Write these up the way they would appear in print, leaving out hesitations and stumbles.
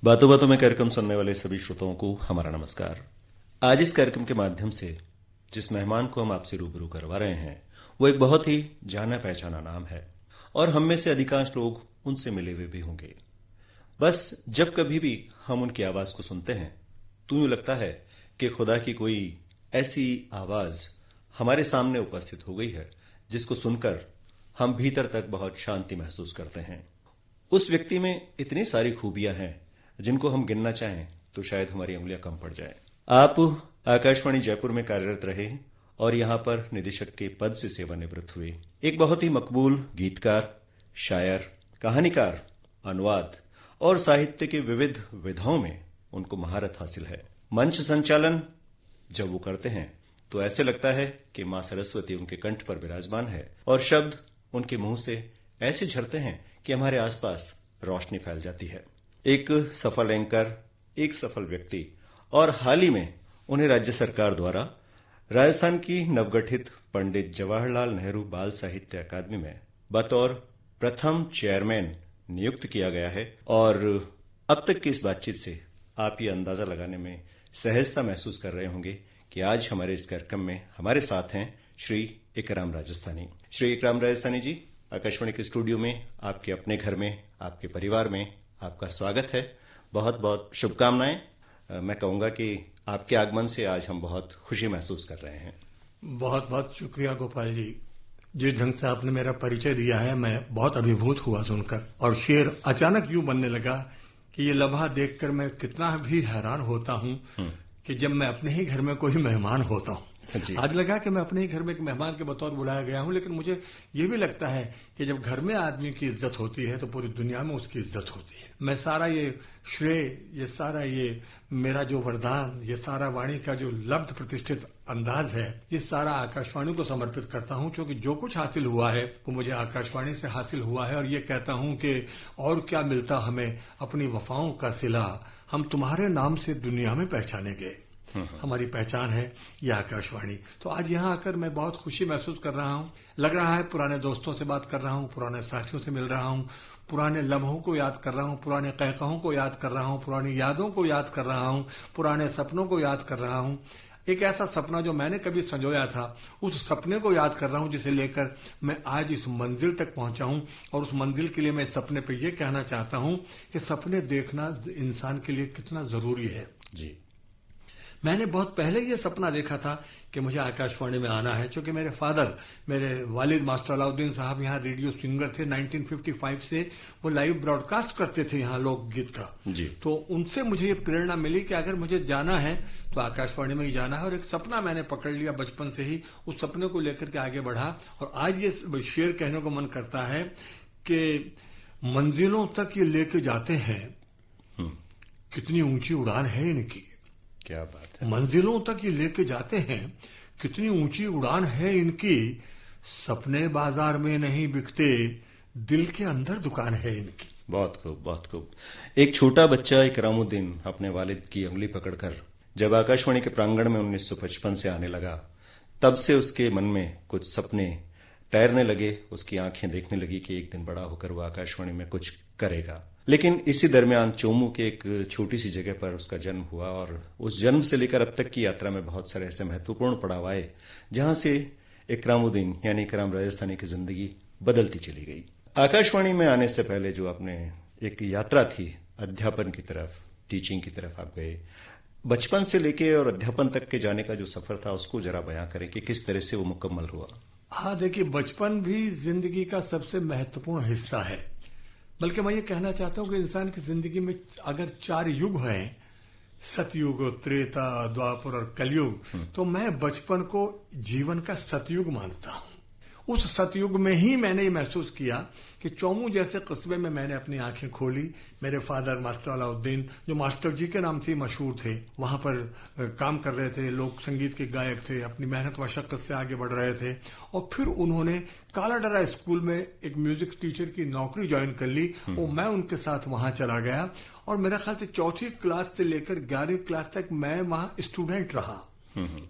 बातों बातों में कार्यक्रम सुनने वाले सभी श्रोताओं को हमारा नमस्कार। आज इस कार्यक्रम के माध्यम से जिस मेहमान को हम आपसे रूबरू करवा रहे हैं वो एक बहुत ही जाना पहचाना नाम है और हम में से अधिकांश लोग उनसे मिले हुए भी होंगे। बस जब कभी भी हम उनकी आवाज को सुनते हैं तो यूं लगता है कि खुदा की कोई ऐसी आवाज हमारे सामने उपस्थित हो गई है जिसको सुनकर हम भीतर तक बहुत शांति महसूस करते हैं। उस व्यक्ति में इतनी सारी खूबियां हैं जिनको हम गिनना चाहें तो शायद हमारी उंगलियां कम पड़ जाएं। आप आकाशवाणी जयपुर में कार्यरत रहे और यहां पर निदेशक के पद से सेवानिवृत्त हुए। एक बहुत ही मकबूल गीतकार, शायर, कहानीकार, अनुवाद और साहित्य के विविध विधाओं में उनको महारत हासिल है। मंच संचालन जब वो करते हैं तो ऐसे लगता है कि मां सरस्वती उनके कंठ पर विराजमान है और शब्द उनके मुंह से ऐसे झरते हैं कि हमारे आसपास रोशनी फैल जाती है। एक सफल एंकर, एक सफल व्यक्ति और हाल ही में उन्हें राज्य सरकार द्वारा राजस्थान की नवगठित पंडित जवाहरलाल नेहरू बाल साहित्य अकादमी में बतौर प्रथम चेयरमैन नियुक्त किया गया है। और अब तक की इस बातचीत से आप ये अंदाजा लगाने में सहजता महसूस कर रहे होंगे कि आज हमारे इस कार्यक्रम में हमारे साथ हैं श्री इकराम राजस्थानी। श्री इकराम राजस्थानी जी, आकाशवाणी के स्टूडियो में, आपके अपने घर में, आपके परिवार में आपका स्वागत है। बहुत बहुत शुभकामनाएं। मैं कहूंगा कि आपके आगमन से आज हम बहुत खुशी महसूस कर रहे हैं। बहुत बहुत शुक्रिया गोपाल जी। जिस ढंग से आपने मेरा परिचय दिया है मैं बहुत अभिभूत हुआ सुनकर, और शेर अचानक यूं बनने लगा कि ये लम्हा देखकर मैं कितना भी हैरान होता हूं कि जब मैं अपने ही घर में कोई मेहमान होता हूं। आज लगा कि मैं अपने ही घर में एक मेहमान के बतौर बुलाया गया हूं, लेकिन मुझे ये भी लगता है कि जब घर में आदमी की इज्जत होती है तो पूरी दुनिया में उसकी इज्जत होती है। मैं सारा ये श्रेय, ये सारा ये मेरा जो वरदान, ये सारा वाणी का जो लब्ध प्रतिष्ठित अंदाज है, ये सारा आकाशवाणी को समर्पित करता हूं, क्योंकि जो कुछ हासिल हुआ है वो मुझे आकाशवाणी से हासिल हुआ है। और ये कहता हूं कि और क्या मिलता हमें अपनी वफाओं का सिला, हम तुम्हारे नाम से दुनिया में पहचाने गए। हमारी पहचान है ये आकाशवाणी। तो आज यहाँ आकर मैं बहुत खुशी महसूस कर रहा हूँ। लग रहा है पुराने दोस्तों से बात कर रहा हूँ, पुराने साथियों से मिल रहा हूँ, पुराने लम्हों को याद कर रहा हूँ, पुराने कहकहों को याद कर रहा हूँ, पुरानी यादों को याद कर रहा हूँ, पुराने सपनों को याद कर रहा हूँ। एक ऐसा सपना जो मैंने कभी संजोया था, उस सपने को याद कर रहा हूँ जिसे लेकर मैं आज इस मंजिल तक पहुंचा हूँ। और उस मंजिल के लिए मैं इस सपने पे ये कहना चाहता हूँ कि सपने देखना इंसान के लिए कितना जरूरी है। जी, मैंने बहुत पहले ये सपना देखा था कि मुझे आकाशवाणी में आना है, क्योंकि मेरे फादर, मेरे वालिद मास्टर अलाउद्दीन साहब यहाँ रेडियो सिंगर थे। 1955 से वो लाइव ब्रॉडकास्ट करते थे यहाँ लोकगीत का। तो उनसे मुझे ये प्रेरणा मिली कि अगर मुझे जाना है तो आकाशवाणी में ही जाना है। और एक सपना मैंने पकड़ लिया बचपन से ही, उस सपने को लेकर के आगे बढ़ा। और आज ये शेर कहने को मन करता है कि मंजिलों तक ये लेके जाते हैं, कितनी ऊंची उड़ान है इनकी। क्या बात है। मंजिलों तक ये लेके जाते हैं, कितनी ऊंची उड़ान है इनकी। सपने बाजार में नहीं बिकते, दिल के अंदर दुकान है इनकी। बहुत खूब, बहुत खूब। एक छोटा बच्चा इकरामुद्दीन अपने वालिद की उंगली पकड़कर जब आकाशवाणी के प्रांगण में 1955 से आने लगा, तब से उसके मन में कुछ सपने तैरने लगे। उसकी आंखें देखने लगी कि एक दिन बड़ा होकर वो आकाशवाणी में कुछ करेगा। लेकिन इसी दरमियान चोमू के एक छोटी सी जगह पर उसका जन्म हुआ और उस जन्म से लेकर अब तक की यात्रा में बहुत सारे ऐसे महत्वपूर्ण पड़ाव आए जहां से इकरामुद्दीन यानी इकराम राजस्थानी की जिंदगी बदलती चली गई। आकाशवाणी में आने से पहले जो आपने एक यात्रा थी अध्यापन की तरफ, टीचिंग की तरफ आप गए, बचपन से लेके और अध्यापन तक के जाने का जो सफर था उसको जरा बयां करें कि किस तरह से वो मुकम्मल हुआ। हाँ, देखिए, बचपन भी जिंदगी का सबसे महत्वपूर्ण हिस्सा है। बल्कि मैं ये कहना चाहता हूं कि इंसान की जिंदगी में अगर 4 युग हैं, सतयुग, त्रेता, द्वापर और कलयुग, तो मैं बचपन को जीवन का सतयुग मानता हूं। उस सतयुग में ही मैंने ये महसूस किया कि चोमू जैसे कस्बे में मैंने अपनी आंखें खोली। मेरे फादर मास्टर अलाउद्दीन, जो मास्टर जी के नाम से मशहूर थे, वहां पर काम कर रहे थे, लोक संगीत के गायक थे, अपनी मेहनत मशक्कत से आगे बढ़ रहे थे। और फिर उन्होंने कालाडरा स्कूल में एक म्यूजिक टीचर की नौकरी ज्वाइन कर ली और मैं उनके साथ वहां चला गया। और मेरा ख्याल से 4वीं क्लास से लेकर 11वीं क्लास तक मैं वहां स्टूडेंट रहा,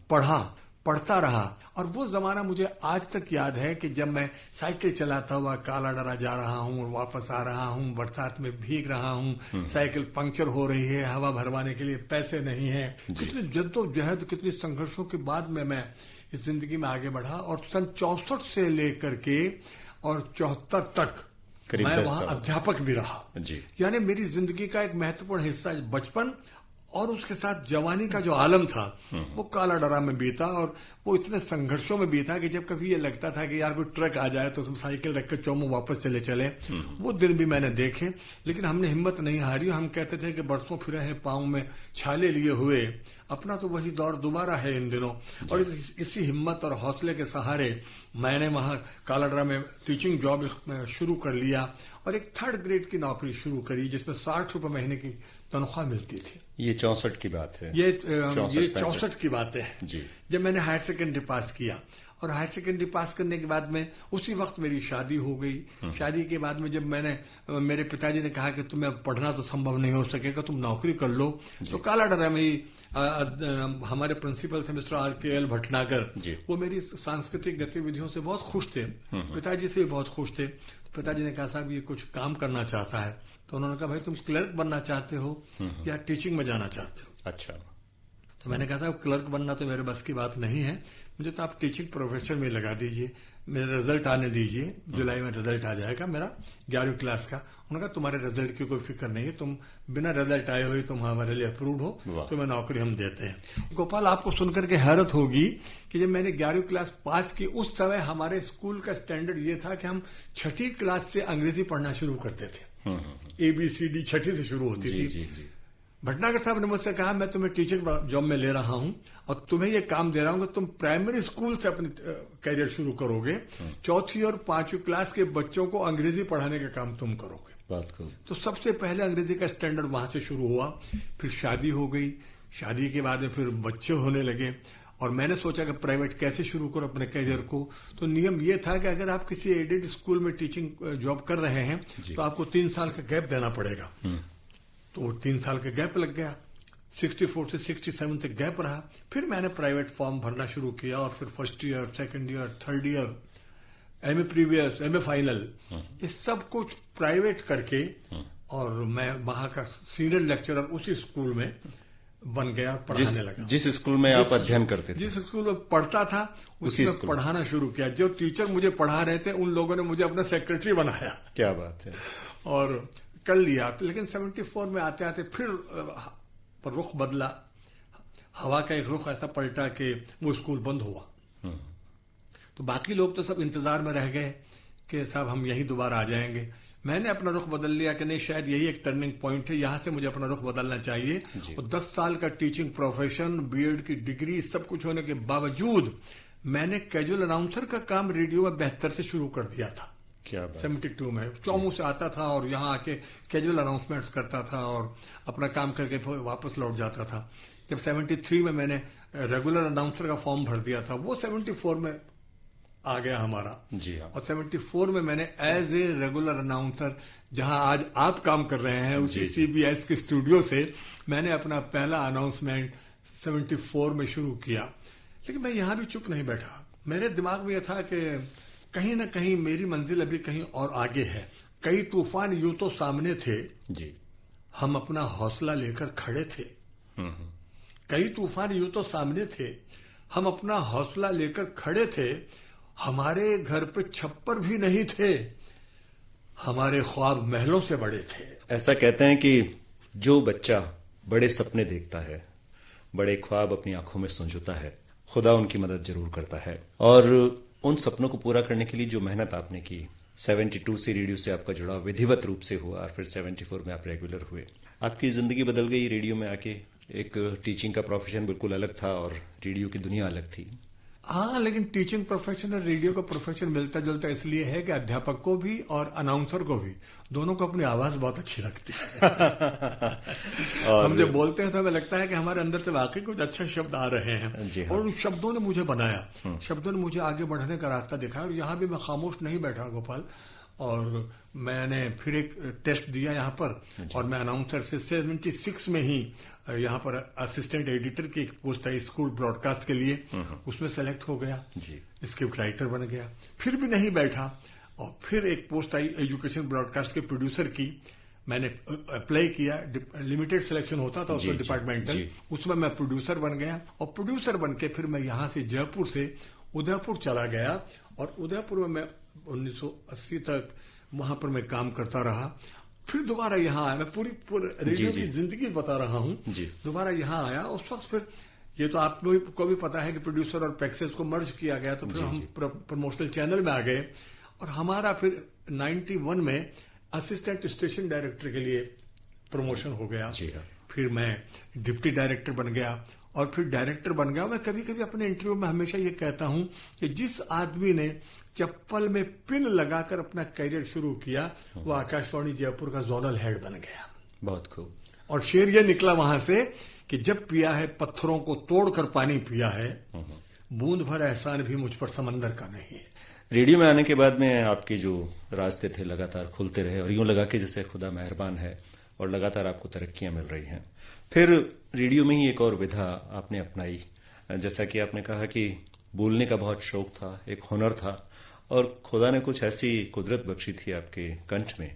पढ़ा, पढ़ता रहा। और वो जमाना मुझे आज तक याद है कि जब मैं साइकिल चलाता हुआ काला डरा जा रहा हूँ और वापस आ रहा हूँ, बरसात में भीग रहा हूँ, साइकिल पंक्चर हो रही है, हवा भरवाने के लिए पैसे नहीं है, कितनी जद्दोजहद, कितनी संघर्षों के बाद में मैं इस जिंदगी में आगे बढ़ा। और सन 64 से लेकर के और 74 तक मैं वहां अध्यापक भी रहा। यानी मेरी जिंदगी का एक महत्वपूर्ण हिस्सा बचपन और उसके साथ जवानी का जो आलम था वो काला डरा में बीता। और वो इतने संघर्षों में बीता कि जब कभी ये लगता था कि यार कोई ट्रक आ जाए तो तुम साइकिल रख कर चौमू वापस चले वो दिन भी मैंने देखे। लेकिन हमने हिम्मत नहीं हारी। हम कहते थे कि बरसों फिरे हैं पांव में छाले लिए हुए, अपना तो वही दौर दोबारा है इन दिनों। और इसी हिम्मत और हौसले के सहारे मैंने वहां कालाडरा में टीचिंग जॉब शुरू कर लिया और एक 3rd ग्रेड की नौकरी शुरू करी जिसमें 60 रुपए महीने की तनख्वाह मिलती थी। ये 64 की बात है। ये 64 की बातें हैं जी। जब मैंने हायर सेकेंडरी पास किया। और हायर सेकेंडरी पास करने के बाद में उसी वक्त मेरी शादी हो गई। शादी के बाद में जब मेरे पिताजी ने कहा कि तुम्हें पढ़ना तो संभव नहीं हो सकेगा, तुम नौकरी कर लो, तो कालाडरा में ही हमारे प्रिंसिपल थे मिस्टर RKL भटनागर, वो मेरी सांस्कृतिक गतिविधियों से बहुत खुश थे, पिताजी से भी बहुत खुश थे। पिताजी ने कहा साहब ये कुछ काम करना चाहता है। तो उन्होंने कहा भाई तुम क्लर्क बनना चाहते हो या टीचिंग में जाना चाहते हो? अच्छा। तो मैंने कहा साहब क्लर्क बनना तो मेरे बस की बात नहीं है, मुझे तो आप टीचिंग प्रोफेशन में लगा दीजिए, मेरा रिजल्ट आने दीजिए, जुलाई में रिजल्ट आ जाएगा मेरा 11वीं क्लास का। उन्होंने कहा तुम्हारे रिजल्ट की कोई फिक्र नहीं है, तुम बिना रिजल्ट आए हुए तुम हमारे लिए अप्रूव्ड हो, तुम्हें नौकरी हम देते हैं। गोपाल आपको सुनकर के हैरत होगी कि जब मैंने 11वीं क्लास पास की उस समय हमारे स्कूल का स्टैंडर्ड ये था कि हम 6ठी क्लास से अंग्रेजी पढ़ना शुरू करते थे। ABCD 6ठी से शुरू होती थी। भटनागर साहब ने मुझसे कहा मैं तुम्हें टीचिंग जॉब में ले रहा हूं और तुम्हें यह काम दे रहा हूं कि तुम प्राइमरी स्कूल से अपनी कैरियर शुरू करोगे, 4ठी और 5वीं क्लास के बच्चों को अंग्रेजी पढ़ाने का काम तुम करोगे। बात करो। तो सबसे पहले अंग्रेजी का स्टैंडर्ड वहां से शुरू हुआ। फिर शादी हो गई, शादी के बाद में फिर बच्चे होने लगे और मैंने सोचा कि प्राइवेट कैसे शुरू करो अपने कैरियर को। तो नियम ये था कि अगर आप किसी एडेड स्कूल में टीचिंग जॉब कर रहे हैं तो आपको 3 साल का गैप देना पड़ेगा। तो 3 साल का गैप लग गया, 64 से 67 तक गैप रहा। फिर मैंने प्राइवेट फॉर्म भरना शुरू किया और फिर 1st year, 2nd year, 3rd year, MA previous, MA final, ये सब कुछ प्राइवेट करके और मैं वहां का सीनियर लेक्चरर उसी स्कूल में बन गया, पढ़ाने लगा। जिस स्कूल में आप अध्ययन करते थे, जिस स्कूल में पढ़ता था उसी में पढ़ाना शुरू किया। जो टीचर मुझे पढ़ा रहे थे उन लोगों ने मुझे अपना सेक्रेटरी बनाया। क्या बात है। और कर लिया। लेकिन 74 में आते आते फिर रुख बदला, हवा का एक रुख ऐसा पलटा कि वो स्कूल बंद हुआ। तो बाकी लोग तो सब इंतजार में रह गए कि साहब हम यही दोबारा आ जाएंगे। मैंने अपना रुख बदल लिया कि नहीं, शायद यही एक टर्निंग पॉइंट है, यहां से मुझे अपना रुख बदलना चाहिए। और 10 साल का टीचिंग प्रोफेशन, BEd की डिग्री, सब कुछ होने के बावजूद मैंने कैजुअल अनाउंसर का काम रेडियो में 72 से शुरू कर दिया था। क्या बात। 72 में चौमू से आता था और यहाँ आके कैजुअल अनाउंसमेंट्स करता था और अपना काम करके वापस लौट जाता था। जब 73 में मैंने रेगुलर अनाउंसर का फॉर्म भर दिया था, वो 74 में आ गया हमारा। जी हाँ। और 74 में मैंने एज ए रेगुलर अनाउंसर, जहां आज आप काम कर रहे हैं उसी CBS के स्टूडियो से, मैंने अपना पहला अनाउंसमेंट 74 में शुरू किया। लेकिन मैं यहां भी चुप नहीं बैठा। मेरे दिमाग में यह था कि कहीं ना कहीं मेरी मंजिल अभी कहीं और आगे है। कई तूफान यूं तो सामने थे जी, हम अपना हौसला लेकर खड़े थे। कई तूफान यूं तो सामने थे, हम अपना हौसला लेकर खड़े थे। हमारे घर पे छप्पर भी नहीं थे, हमारे ख्वाब महलों से बड़े थे। ऐसा कहते हैं कि जो बच्चा बड़े सपने देखता है, बड़े ख्वाब अपनी आंखों में संजोता है, खुदा उनकी मदद जरूर करता है। और उन सपनों को पूरा करने के लिए जो मेहनत आपने की, 72 से रेडियो से आपका जुड़ाव विधिवत रूप से हुआ और फिर 74 में आप रेगुलर हुए, आपकी जिंदगी बदल गई रेडियो में आके। एक टीचिंग का प्रोफेशन बिल्कुल अलग था और रेडियो की दुनिया अलग थी। हाँ, लेकिन टीचिंग प्रोफेशन और रेडियो का प्रोफेशन मिलता जुलता इसलिए है कि अध्यापक को भी और अनाउंसर को भी, दोनों को अपनी आवाज बहुत अच्छी लगती है। हम जब बोलते हैं तो हमें लगता है कि हमारे अंदर से वाकई कुछ अच्छे शब्द आ रहे हैं। जी हाँ। और उन शब्दों ने मुझे बनाया, शब्दों ने मुझे आगे बढ़ने का रास्ता दिखाया। और यहाँ भी मैं खामोश नहीं बैठा गोपाल। और मैंने फिर एक टेस्ट दिया यहाँ पर, और मैं अनाउंसर से 76 में ही यहाँ पर असिस्टेंट एडिटर की एक पोस्ट आई स्कूल ब्रॉडकास्ट के लिए, उसमें सेलेक्ट हो गया, स्क्रिप्ट राइटर बन गया। फिर भी नहीं बैठा, और फिर एक पोस्ट आई एजुकेशन ब्रॉडकास्ट के प्रोड्यूसर की, मैंने अप्लाई किया, लिमिटेड सिलेक्शन होता था उसमें डिपार्टमेंटल, उसमें मैं प्रोड्यूसर बन गया, और प्रोड्यूसर बन के फिर मैं यहाँ से जयपुर से उदयपुर चला गया, और उदयपुर में मैं 1980 तक वहां पर मैं काम करता रहा। फिर दोबारा यहाँ आया, मैं पूरी रेडियो की जिंदगी बता रहा हूँ। दोबारा यहाँ आया, उस वक्त फिर ये तो आप लोगों को भी पता है कि प्रोड्यूसर और पैक्सेस को मर्ज किया गया, तो फिर हम प्रमोशनल चैनल में आ गए, और हमारा फिर 91 में असिस्टेंट स्टेशन डायरेक्टर के लिए प्रमोशन हो गया। फिर मैं डिप्टी डायरेक्टर बन गया, और फिर डायरेक्टर बन गया। मैं कभी कभी अपने इंटरव्यू में हमेशा ये कहता हूं कि जिस आदमी ने चप्पल में पिन लगाकर अपना करियर शुरू किया, वो आकाशवाणी जयपुर का जोनल हेड बन गया। बहुत खूब। और शेर ये निकला वहां से कि जब पिया है पत्थरों को तोड़कर पानी पिया है, बूंद भर एहसान भी मुझ पर समंदर का नहीं है। रेडियो में आने के बाद में आपके जो रास्ते थे लगातार खुलते रहे, और यूं लगा कि जैसे खुदा मेहरबान है और लगातार आपको तरक्कियां मिल रही हैं। फिर रेडियो में ही एक और विधा आपने अपनाई, जैसा कि आपने कहा कि बोलने का बहुत शौक था, एक हुनर था, और खुदा ने कुछ ऐसी कुदरत बख्शी थी आपके कंठ में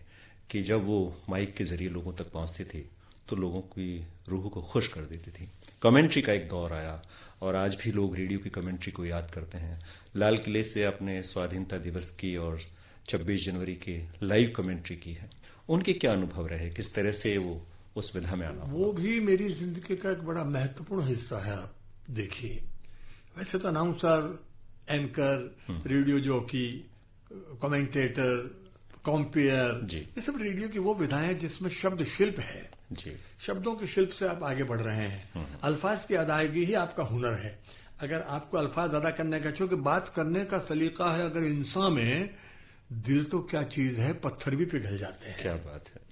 कि जब वो माइक के जरिए लोगों तक पहुंचती थी तो लोगों की रूह को खुश कर देती थी। कमेंट्री का एक दौर आया, और आज भी लोग रेडियो की कमेंट्री को याद करते हैं। लाल किले से आपने स्वाधीनता दिवस की और 26 जनवरी की लाइव कमेंट्री की है। उनके क्या अनुभव रहे, किस तरह से वो उस विधा में आना? वो भी मेरी जिंदगी का एक बड़ा महत्वपूर्ण हिस्सा है। आप देखिए, वैसे तो announcer, anchor, radio jockey, commentator, compare, ये सब रेडियो की वो विधाएं हैं जिसमें शब्द शिल्प है। शब्दों के शिल्प से आप आगे बढ़ रहे हैं। अल्फाज की अदायगी ही आपका हुनर है। अगर आपको अल्फाज अदा करने का, क्योंकि बात करने का सलीका है अगर इंसान में, दिल तो क्या चीज है, पत्थर भी पिघल जाते हैं। क्या बात है।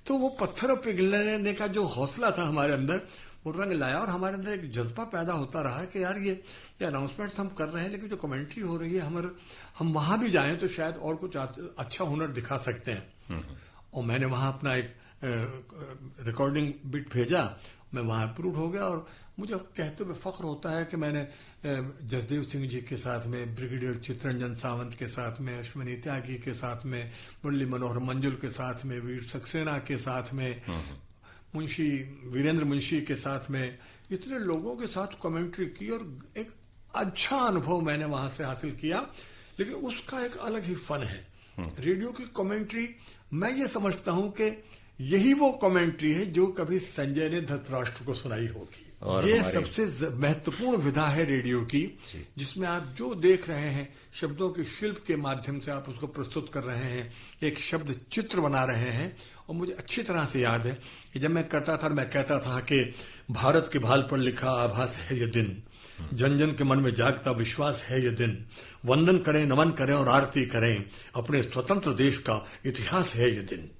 तो वो पत्थर पिघलने का जो हौसला था हमारे अंदर, वो रंग लाया, और हमारे अंदर एक जज्बा पैदा होता रहा कि यार ये अनाउंसमेंट्स हम कर रहे हैं, लेकिन जो कमेंट्री हो रही है हम वहां भी जाएं तो शायद और कुछ अच्छा हुनर दिखा सकते हैं। और मैंने वहां अपना एक रिकॉर्डिंग बिट भेजा, मैं वहां अप्रूव हो गया, और मुझे कहते हुए फख्र होता है कि मैंने जसदेव सिंह जी के साथ में, ब्रिगेडियर चित्तरंजन सावंत के साथ में, अश्विनी त्यागी के साथ में, मुरली मनोहर मंजुल के साथ में, वीर सक्सेना के साथ में, मुंशी वीरेंद्र मुंशी के साथ में, इतने लोगों के साथ कमेंट्री की, और एक अच्छा अनुभव मैंने वहां से हासिल किया। लेकिन उसका एक अलग ही फन है। रेडियो की कमेंट्री, मैं ये समझता हूं कि यही वो कमेंट्री है जो कभी संजय ने धृतराष्ट्र को सुनाई होगी। ये सबसे महत्वपूर्ण विधा है रेडियो की, जिसमें आप जो देख रहे हैं, शब्दों के शिल्प के माध्यम से आप उसको प्रस्तुत कर रहे हैं, एक शब्द चित्र बना रहे हैं। और मुझे अच्छी तरह से याद है कि जब मैं करता था, मैं कहता था कि भारत के भाल पर लिखा आभास है ये दिन, जन जन के मन में जागता विश्वास है ये दिन, वंदन करें, नमन करें और आरती करें, अपने स्वतंत्र देश का इतिहास है ये दिन।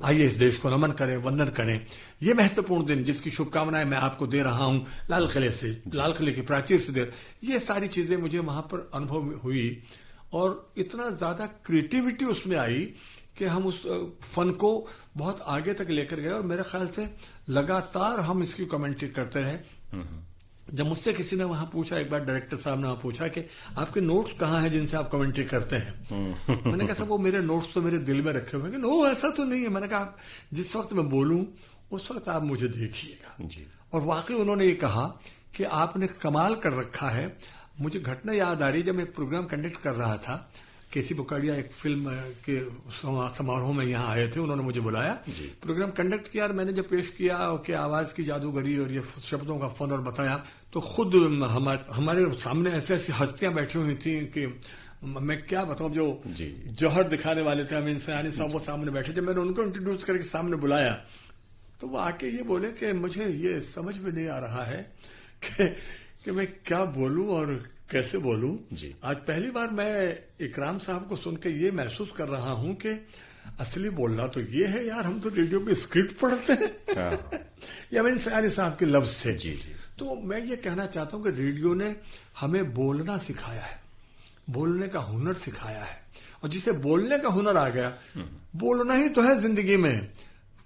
आइए इस देश को नमन करें, वंदन करें। ये महत्वपूर्ण दिन जिसकी शुभकामनाएं मैं आपको दे रहा हूं लाल किले से, लाल किले की प्राचीर से ये सारी चीजें मुझे वहां पर अनुभव हुई, और इतना ज्यादा क्रिएटिविटी उसमें आई कि हम उस फन को बहुत आगे तक लेकर गए, और मेरे ख्याल से लगातार हम इसकी कमेंट्री करते रहे। जब मुझसे किसी ने वहां पूछा, एक बार डायरेक्टर साहब ने वहां पूछा कि आपके नोट्स कहाँ हैं जिनसे आप कमेंट्री करते हैं, मैंने कहा साहब वो मेरे नोट्स तो मेरे दिल में रखे हुए हैं। नो, ऐसा तो नहीं है। मैंने कहा जिस वक्त मैं बोलूं उस वक्त आप मुझे देखिएगा। और वाकई उन्होंने ये कहा कि आपने कमाल कर रखा है। मुझे घटना याद आ रही, जब मैं एक प्रोग्राम कंडक्ट कर रहा था, केसी बुकाडिया एक फिल्म के समारोह में यहाँ आए थे, उन्होंने मुझे बुलाया, प्रोग्राम कंडक्ट किया, और मैंने जब पेश किया कि आवाज की जादूगरी और ये शब्दों का फन और बताया, तो खुद हमारे सामने ऐसी ऐसी हस्तियां बैठी हुई थी कि मैं क्या बताऊं, जो जौहर दिखाने वाले थे, अमीन सयानी साहब वो सामने बैठे थे। मैंने उनको इंट्रोड्यूस करके सामने बुलाया, तो वो आके ये बोले कि मुझे ये समझ में नहीं आ रहा है कि मैं क्या बोलूं और कैसे बोलूं। आज पहली बार मैं इकराम साहब को सुन के ये महसूस कर रहा हूं कि असली बोलना तो ये है यार, हम तो रेडियो में स्क्रिप्ट पढ़ते हैं। ये अमीन सयानी साहब के लफ्ज थे। तो मैं ये कहना चाहता हूं कि रेडियो ने हमें बोलना सिखाया है, बोलने का हुनर सिखाया है। और और जिसे बोलने का हुनर आ गया, बोलना ही तो है जिंदगी में,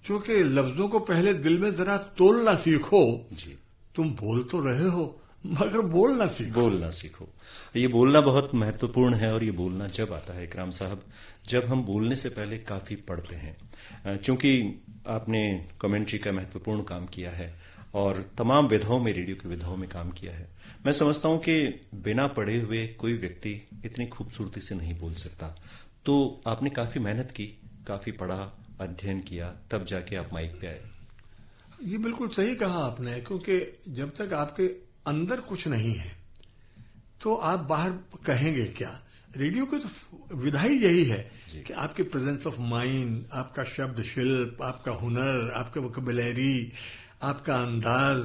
क्योंकि लफ्जों को पहले दिल में जरा तोलना सीखो जी। तुम बोल तो रहे हो मगर बोलना सीखो। ये बोलना बहुत महत्वपूर्ण है, और ये बोलना जब आता है इकराम साहब, जब हम बोलने से पहले काफी पढ़ते हैं। चूंकि आपने कमेंट्री का महत्वपूर्ण काम किया है और तमाम विधाओं में, रेडियो की विधाओं में काम किया है, मैं समझता हूं कि बिना पढ़े हुए कोई व्यक्ति इतनी खूबसूरती से नहीं बोल सकता। तो आपने काफी मेहनत की, काफी पढ़ा, अध्ययन किया, तब जाके आप माइक पे आए। ये बिल्कुल सही कहा आपने, क्योंकि जब तक आपके अंदर कुछ नहीं है तो आप बाहर कहेंगे क्या। रेडियो की तो विधा ही यही है कि आपकी प्रेजेंस ऑफ माइंड, आपका शब्द शिल्प, आपका हुनर, आपका वोकैबुलरी, आपका अंदाज,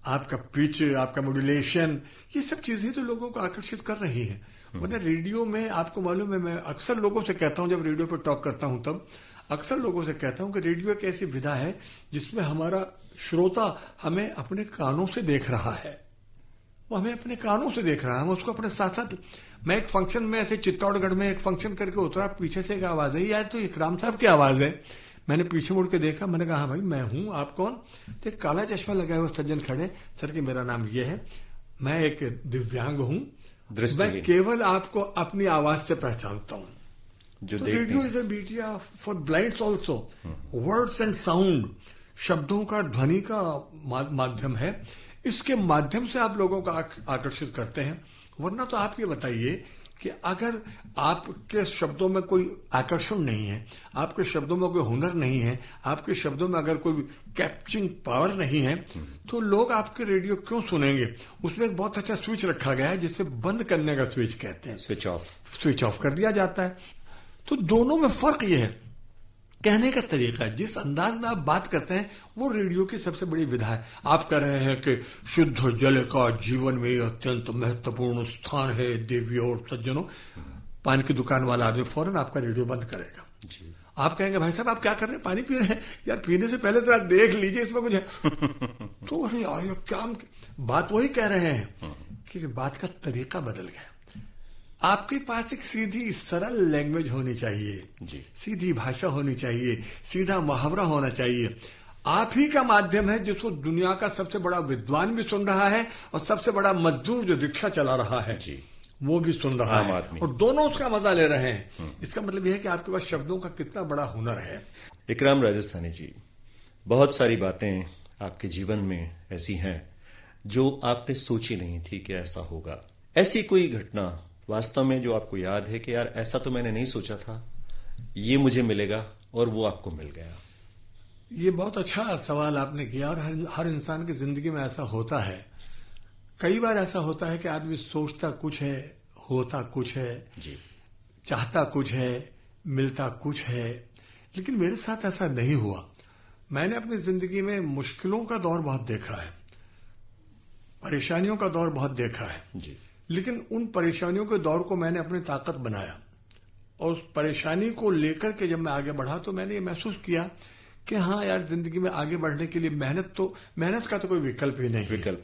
आपका पिच, आपका मॉड्यूलेशन, ये सब चीजें तो लोगों को आकर्षित कर रही है। मतलब रेडियो में आपको मालूम है, मैं अक्सर लोगों से कहता हूं, जब रेडियो पर टॉक करता हूं तब अक्सर लोगों से कहता हूं कि रेडियो एक ऐसी विधा है जिसमें हमारा श्रोता हमें अपने कानों से देख रहा है, वो हमें अपने कानों से देख रहा है, हम उसको अपने साथ साथ। मैं एक फंक्शन में ऐसे चित्तौड़गढ़ में एक फंक्शन करके उतरा, पीछे से एक आवाज है, यार तो इकराम साहब की आवाज है। मैंने पीछे मुड़ के देखा, मैंने कहा हाँ भाई मैं हूं, आप कौन। तो एक काला चश्मा लगाए हुए सज्जन खड़े, सर कि मेरा नाम ये है, मैं एक दिव्यांग हूं, मैं केवल आपको अपनी आवाज से पहचानता हूं। तो radio is a media for blinds also. Words and sound, शब्दों का, ध्वनि का माध्यम है, इसके माध्यम से आप लोगों को आकर्षित करते हैं। वरना तो आप ये बताइए कि अगर आपके शब्दों में कोई आकर्षण नहीं है, आपके शब्दों में कोई हुनर नहीं है, आपके शब्दों में अगर कोई कैप्चरिंग पावर नहीं है, तो लोग आपके रेडियो क्यों सुनेंगे। उसमें एक बहुत अच्छा स्विच रखा गया है जिसे बंद करने का स्विच कहते हैं, स्विच ऑफ कर दिया जाता है। तो दोनों में फर्क यह है, कहने का तरीका, जिस अंदाज में आप बात करते हैं वो रेडियो की सबसे बड़ी विधा है। आप कह रहे हैं कि शुद्ध जल का जीवन में अत्यंत महत्वपूर्ण स्थान है, देवियों और सज्जनों, पान की दुकान वाला आदमी फौरन आपका रेडियो बंद करेगा। आप कहेंगे भाई साहब आप क्या कर रहे हैं, पानी पी रहे हैं, यार पीने से पहले जरा देख लीजिए इसमें कुछ है। तो अरे यार ये क्या बात वही कह रहे हैं कि बात का तरीका बदल गया। आपके पास एक सीधी सरल लैंग्वेज होनी चाहिए जी, सीधी भाषा होनी चाहिए, सीधा मुहावरा होना चाहिए। आप ही का माध्यम है जिसको दुनिया का सबसे बड़ा विद्वान भी सुन रहा है और सबसे बड़ा मजदूर जो रिक्शा चला रहा है जी, वो भी सुन रहा है, और दोनों उसका मजा ले रहे हैं। इसका मतलब यह है कि आपके पास शब्दों का कितना बड़ा हुनर है। इकराम राजस्थानी जी, बहुत सारी बातें आपके जीवन में ऐसी हैं जो आपने सोची नहीं थी कि ऐसा होगा। ऐसी कोई घटना वास्तव में जो आपको याद है कि यार ऐसा तो मैंने नहीं सोचा था, ये मुझे मिलेगा, और वो आपको मिल गया। ये बहुत अच्छा सवाल आपने किया, और हर इंसान की जिंदगी में ऐसा होता है। कई बार ऐसा होता है कि आदमी सोचता कुछ है, होता कुछ है जी, चाहता कुछ है, मिलता कुछ है, लेकिन मेरे साथ ऐसा नहीं हुआ। मैंने अपनी जिंदगी में मुश्किलों का दौर बहुत देखा है, परेशानियों का दौर बहुत देखा है जी, लेकिन उन परेशानियों के दौर को मैंने अपनी ताकत बनाया, और उस परेशानी को लेकर के जब मैं आगे बढ़ा तो मैंने ये महसूस किया कि हाँ यार, जिंदगी में आगे बढ़ने के लिए मेहनत का तो कोई विकल्प ही नहीं है।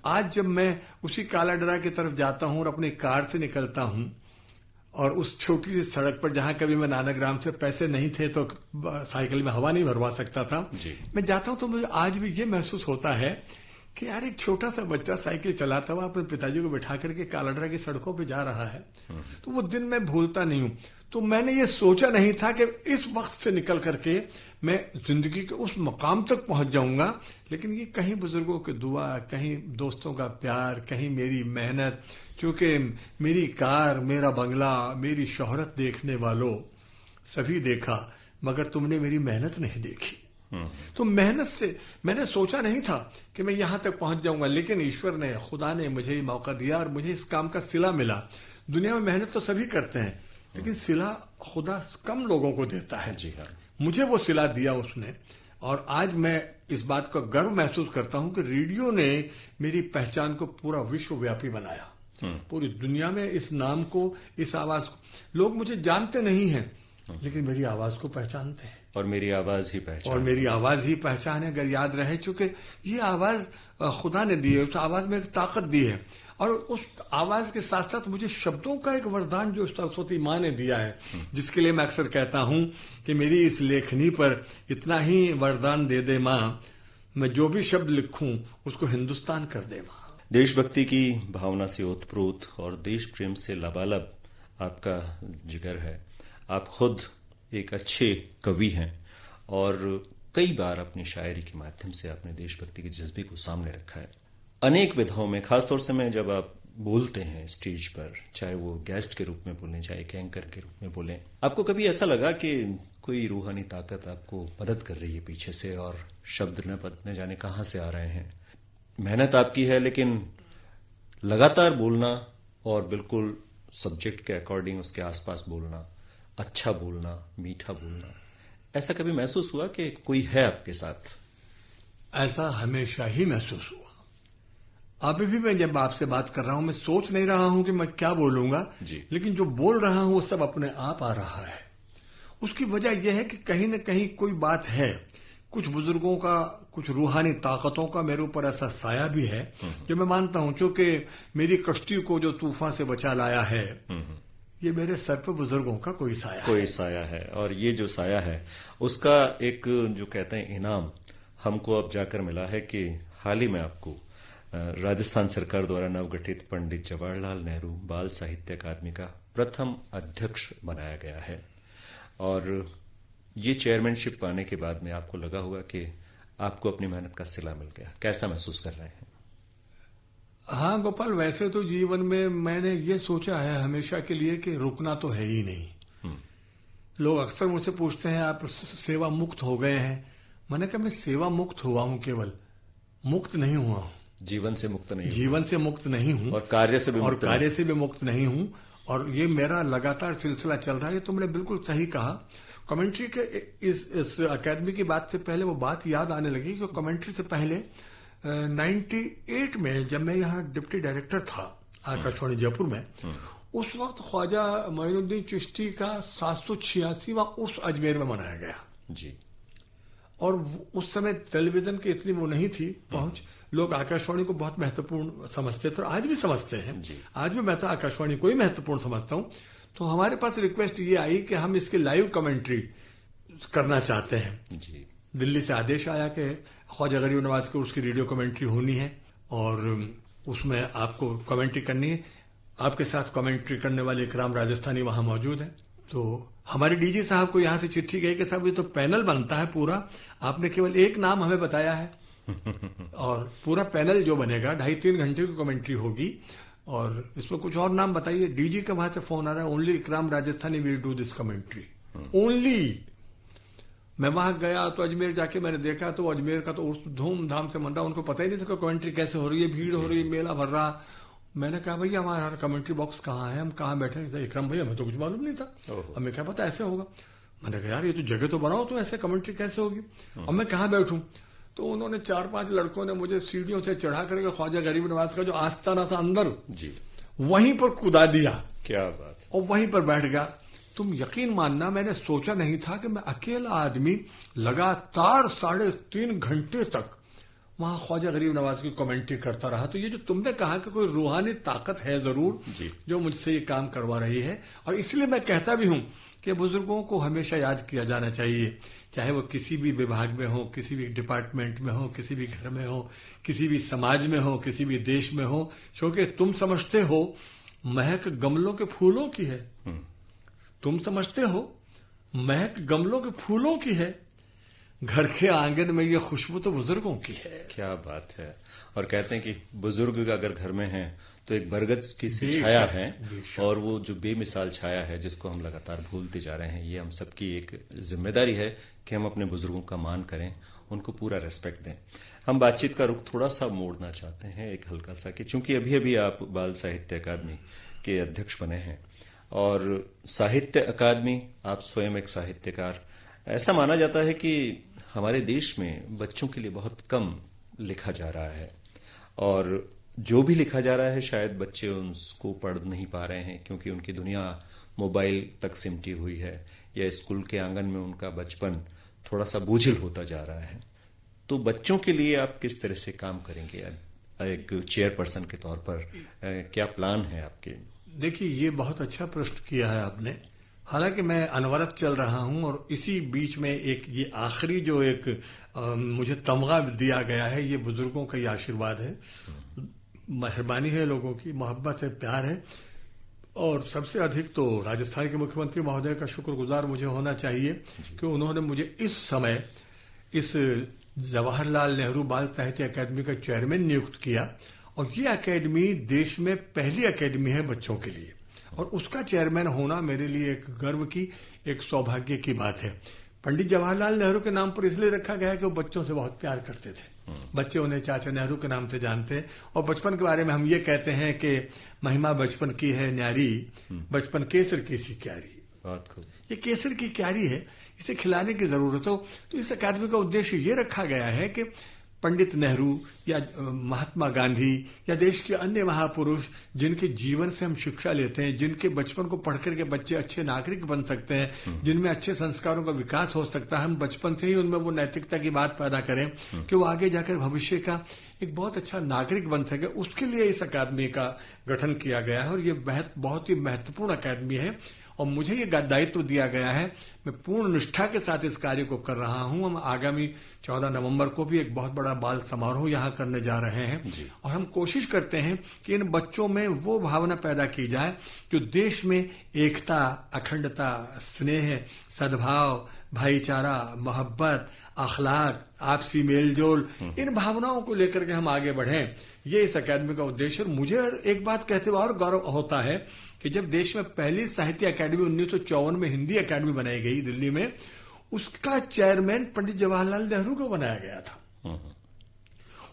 आज जब मैं उसी कालाडरा की तरफ जाता हूं और अपनी कार से निकलता हूं, और उस छोटी सी सड़क पर जहां कभी मैं नानाग्राम से पैसे नहीं थे तो साइकिल में हवा नहीं भरवा सकता था, मैं जाता हूं तो मुझे आज भी ये महसूस होता है कि यार एक छोटा सा बच्चा साइकिल चलाता हुआ अपने पिताजी को बिठा करके कालाडरा की सड़कों पे जा रहा है, तो वो दिन मैं भूलता नहीं हूं। तो मैंने ये सोचा नहीं था कि इस वक्त से निकल करके मैं जिंदगी के उस मकाम तक पहुंच जाऊंगा, लेकिन ये कहीं बुजुर्गों की दुआ, कहीं दोस्तों का प्यार, कहीं मेरी मेहनत, क्योंकि मेरी कार, मेरा बंगला, मेरी शोहरत देखने वालों सभी देखा, मगर तुमने मेरी मेहनत नहीं देखी। तो मेहनत से मैंने सोचा नहीं था कि मैं यहां तक पहुंच जाऊंगा, लेकिन ईश्वर ने, खुदा ने मुझे ये मौका दिया और मुझे इस काम का सिला मिला। दुनिया में मेहनत तो सभी करते हैं, लेकिन सिला खुदा कम लोगों को देता है जी। हाँ, मुझे वो सिला दिया उसने, और आज मैं इस बात का गर्व महसूस करता हूं कि रेडियो ने मेरी पहचान को पूरा विश्वव्यापी बनाया। पूरी दुनिया में इस नाम को, इस आवाज को, लोग मुझे जानते नहीं हैं लेकिन मेरी आवाज को पहचानते हैं। और मेरी आवाज ही पहचान, और मेरी आवाज ही पहचान है, अगर याद रहे, चूंकि ये आवाज खुदा ने दी है, उस आवाज में एक ताकत दी है, और उस आवाज के साथ साथ मुझे शब्दों का एक वरदान जो सरस्वती माँ ने दिया है, जिसके लिए मैं अक्सर कहता हूं कि मेरी इस लेखनी पर इतना ही वरदान दे दे माँ, मैं जो भी शब्द लिखूं उसको हिंदुस्तान कर दे माँ। देशभक्ति की भावना से ओतप्रोत और देश प्रेम से लबालब आपका जिगर है। आप खुद एक अच्छे कवि हैं और कई बार अपनी शायरी के माध्यम से आपने देशभक्ति के जज्बे को सामने रखा है अनेक विधाओं में। खासतौर से मैं जब आप बोलते हैं स्टेज पर, चाहे वो गेस्ट के रूप में बोलें, चाहे एक एंकर के रूप में बोलें, आपको कभी ऐसा लगा कि कोई रूहानी ताकत आपको मदद कर रही है पीछे से और शब्द न जाने कहां से आ रहे हैं? मेहनत आपकी है, लेकिन लगातार बोलना और बिल्कुल सब्जेक्ट के अकॉर्डिंग उसके आसपास बोलना, अच्छा बोलना, मीठा बोलना, ऐसा कभी महसूस हुआ कि कोई है आपके साथ? ऐसा हमेशा ही महसूस हुआ। अभी भी मैं जब आपसे बात कर रहा हूं, मैं सोच नहीं रहा हूं कि मैं क्या बोलूंगा, लेकिन जो बोल रहा हूं वो सब अपने आप आ रहा है। उसकी वजह यह है कि कहीं न कहीं कोई बात है, कुछ बुजुर्गों का, कुछ रूहानी ताकतों का मेरे ऊपर ऐसा साया भी है जो मैं मानता हूं, क्योंकि मेरी कश्ती को जो तूफान से बचा लाया है, ये मेरे सर पर बुजुर्गों का कोई साया है। और ये जो साया है उसका एक जो कहते हैं इनाम हमको अब जाकर मिला है कि हाल ही में आपको राजस्थान सरकार द्वारा नवगठित पंडित जवाहरलाल नेहरू बाल साहित्य अकादमी का प्रथम अध्यक्ष बनाया गया है। और ये चेयरमैनशिप पाने के बाद में आपको लगा होगा कि आपको अपनी मेहनत का सिला मिल गया। कैसा महसूस कर रहे हैं? हाँ गोपाल, वैसे तो जीवन में मैंने ये सोचा है हमेशा के लिए कि रुकना तो है ही नहीं। लोग अक्सर मुझसे पूछते हैं आप सेवा मुक्त हो गए हैं। मैंने कहा मैं सेवा मुक्त हुआ हूं, केवल मुक्त नहीं हुआ हूं, जीवन से मुक्त नहीं हूं और कार्य से भी मुक्त नहीं हूं। और ये मेरा लगातार सिलसिला चल रहा है। ये तुमने बिल्कुल सही कहा। कमेंट्री के इस अकेडमी की बात से पहले वो बात याद आने लगी कि कमेंट्री से पहले 98 में जब मैं यहाँ डिप्टी डायरेक्टर था आकाशवाणी जयपुर में, उस वक्त ख्वाजा मोइनुद्दीन चिश्ती का 786वां उर्स अजमेर में मनाया गया जी। और उस समय टेलीविजन की इतनी वो नहीं थी पहुंच, लोग आकाशवाणी को बहुत महत्वपूर्ण समझते थे और आज भी समझते हैं। आज भी मैं तो आकाशवाणी को ही महत्वपूर्ण समझता हूं। तो हमारे पास रिक्वेस्ट ये आई कि हम इसकी लाइव कमेंट्री करना चाहते हैं जी। दिल्ली से आदेश आया कि ख्वाजा गरीब नवाज की उसकी रेडियो कमेंट्री होनी है और उसमें आपको कमेंट्री करनी है। आपके साथ कमेंट्री करने वाले इकराम राजस्थानी वहां मौजूद है। तो हमारे डीजी साहब को यहां से चिट्ठी गई कि साहब ये तो पैनल बनता है पूरा, आपने केवल एक नाम हमें बताया है और पूरा पैनल जो बनेगा 2.5-3 घंटे की कमेंट्री होगी और इसमें कुछ और नाम बताइए। डीजी का वहां से फोन आ रहा है, only Ikram Rajasthani will do this commentary, only. मैं वहां गया तो अजमेर जाके मैंने देखा तो अजमेर का तो धूमधाम से मन रहा, उनको पता ही नहीं था कमेंट्री कैसे हो रही है, भीड़ हो रही है, मेला भर रहा। मैंने कहा भैया हमारा कमेंट्री बॉक्स कहाँ है, हम कहाँ बैठे? इकराम भैया हमें तो कुछ मालूम नहीं था, हमें क्या पता ऐसे होगा। मैंने कहा यार ये तो जगह तो बनाओ, तो ऐसे कमेंट्री कैसे होगी, और मैं कहाँ बैठूं? तो उन्होंने 4-5 लड़कों ने मुझे सीढ़ियों से चढ़ा करके ख्वाजा गरीब नवाज का जो आस्थाना था अंदर जी, वहीं पर कूदा दिया। क्या बात। और वहीं पर बैठ गया। तुम यकीन मानना, मैंने सोचा नहीं था कि मैं अकेला आदमी लगातार 3.5 घंटे तक वहां ख्वाजा गरीब नवाज की कमेंट्री करता रहा। तो ये जो तुमने कहा कि कोई रूहानी ताकत है जरूर जो मुझसे ये काम करवा रही है, और इसलिए मैं कहता भी हूं कि बुजुर्गों को हमेशा याद किया जाना चाहिए, चाहे वो किसी भी विभाग में हो, किसी भी डिपार्टमेंट में हो, किसी भी घर में हो, किसी भी समाज में हो, किसी भी देश में हो, क्योंकि तुम समझते हो महक गमलों के फूलों की है। तुम समझते हो महक गमलों के फूलों की है, घर के आंगन में ये खुशबू तो बुजुर्गों की है। क्या बात है। और कहते हैं कि बुजुर्ग अगर घर में हैं तो एक बरगद की सी छाया है, और वो जो बेमिसाल छाया है जिसको हम लगातार भूलते जा रहे हैं, ये हम सबकी एक जिम्मेदारी है कि हम अपने बुजुर्गों का मान करें, उनको पूरा रेस्पेक्ट दें। हम बातचीत का रुख थोड़ा सा मोड़ना चाहते हैं, एक हल्का सा, कि चूंकि अभी अभी आप बाल साहित्य अकादमी के अध्यक्ष बने हैं और साहित्य अकादमी, आप स्वयं एक साहित्यकार, ऐसा माना जाता है कि हमारे देश में बच्चों के लिए बहुत कम लिखा जा रहा है, और जो भी लिखा जा रहा है शायद बच्चे उसको पढ़ नहीं पा रहे हैं क्योंकि उनकी दुनिया मोबाइल तक सिमटी हुई है, या स्कूल के आंगन में उनका बचपन थोड़ा सा बोझिल होता जा रहा है, तो बच्चों के लिए आप किस तरह से काम करेंगे? एक चेयरपर्सन के तौर पर क्या प्लान है आपके? देखिए, ये बहुत अच्छा प्रश्न किया है आपने। हालांकि मैं अनवरत चल रहा हूं और इसी बीच में एक ये आखिरी जो एक मुझे तमगा दिया गया है, ये बुजुर्गों का ही आशीर्वाद है, मेहरबानी है, लोगों की मोहब्बत है, प्यार है। और सबसे अधिक तो राजस्थान के मुख्यमंत्री महोदय का शुक्रगुजार मुझे होना चाहिए कि उन्होंने मुझे इस समय इस जवाहरलाल नेहरू बाल साहित्य अकादमी का चेयरमैन नियुक्त किया। और ये अकेडमी देश में पहली अकेडमी है बच्चों के लिए, और उसका चेयरमैन होना मेरे लिए एक गर्व की, एक सौभाग्य की बात है। पंडित जवाहरलाल नेहरू के नाम पर इसलिए रखा गया है कि वो बच्चों से बहुत प्यार करते थे। बच्चे उन्हें चाचा नेहरू के नाम से जानते हैं, और बचपन के बारे में हम ये कहते हैं कि महिमा बचपन की है न्यारी, बचपन केसर की सी क्यारी। बहुत खूब। ये केसर की क्यारी है, इसे खिलाने की जरूरत हो। तो इस अकादमी का उद्देश्य ये रखा गया है कि पंडित नेहरू या महात्मा गांधी या देश के अन्य महापुरुष जिनके जीवन से हम शिक्षा लेते हैं, जिनके बचपन को पढ़ करके बच्चे अच्छे नागरिक बन सकते हैं, जिनमें अच्छे संस्कारों का विकास हो सकता है, हम बचपन से ही उनमें वो नैतिकता की बात पैदा करें कि वो आगे जाकर भविष्य का एक बहुत अच्छा नागरिक बन सके, उसके लिए इस अकादमी का गठन किया गया है। और ये बहुत ही महत्वपूर्ण अकादमी है और मुझे ये दायित्व दिया गया है। मैं पूर्ण निष्ठा के साथ इस कार्य को कर रहा हूं। हम आगामी 14 नवंबर को भी एक बहुत बड़ा बाल समारोह यहां करने जा रहे हैं और हम कोशिश करते हैं कि इन बच्चों में वो भावना पैदा की जाए जो देश में एकता, अखंडता, स्नेह, सद्भाव, भाईचारा, मोहब्बत, अखलाक, आपसी मेलजोल, इन भावनाओं को लेकर के हम आगे बढ़ें। ये इस अकादमी का उद्देश्य। और मुझे एक बात कहते हुए और गौरव होता है कि जब देश में पहली साहित्य अकादमी 1954 में हिंदी अकादमी बनाई गई दिल्ली में, उसका चेयरमैन पंडित जवाहरलाल नेहरू को बनाया गया था।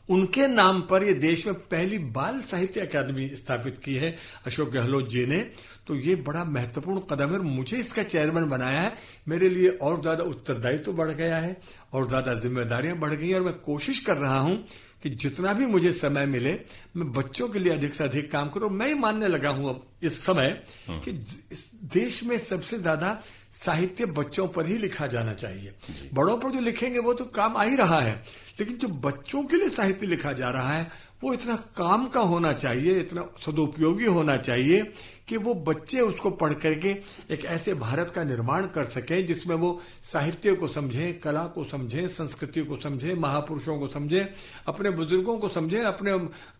उनके नाम पर ये देश में पहली बाल साहित्य अकादमी स्थापित की है अशोक गहलोत जी ने। तो ये बड़ा महत्वपूर्ण कदम है। मुझे इसका चेयरमैन बनाया है, मेरे लिए और ज्यादा उत्तरदायित्व बढ़ गया है और ज्यादा जिम्मेदारियां बढ़ गई हैं। और मैं कोशिश कर रहा हूं कि जितना भी मुझे समय मिले मैं बच्चों के लिए अधिक से अधिक काम करूं। मैं ही मानने लगा हूं अब इस समय कि इस देश में सबसे ज्यादा साहित्य बच्चों पर ही लिखा जाना चाहिए। बड़ों पर जो लिखेंगे वो तो काम आ ही रहा है, लेकिन जो बच्चों के लिए साहित्य लिखा जा रहा है वो इतना काम का होना चाहिए, इतना सदुपयोगी होना चाहिए कि वो बच्चे उसको पढ़ करके एक ऐसे भारत का निर्माण कर सकें जिसमें वो साहित्य को समझें, कला को समझें, संस्कृति को समझें, महापुरुषों को समझें, अपने बुजुर्गों को समझें, अपने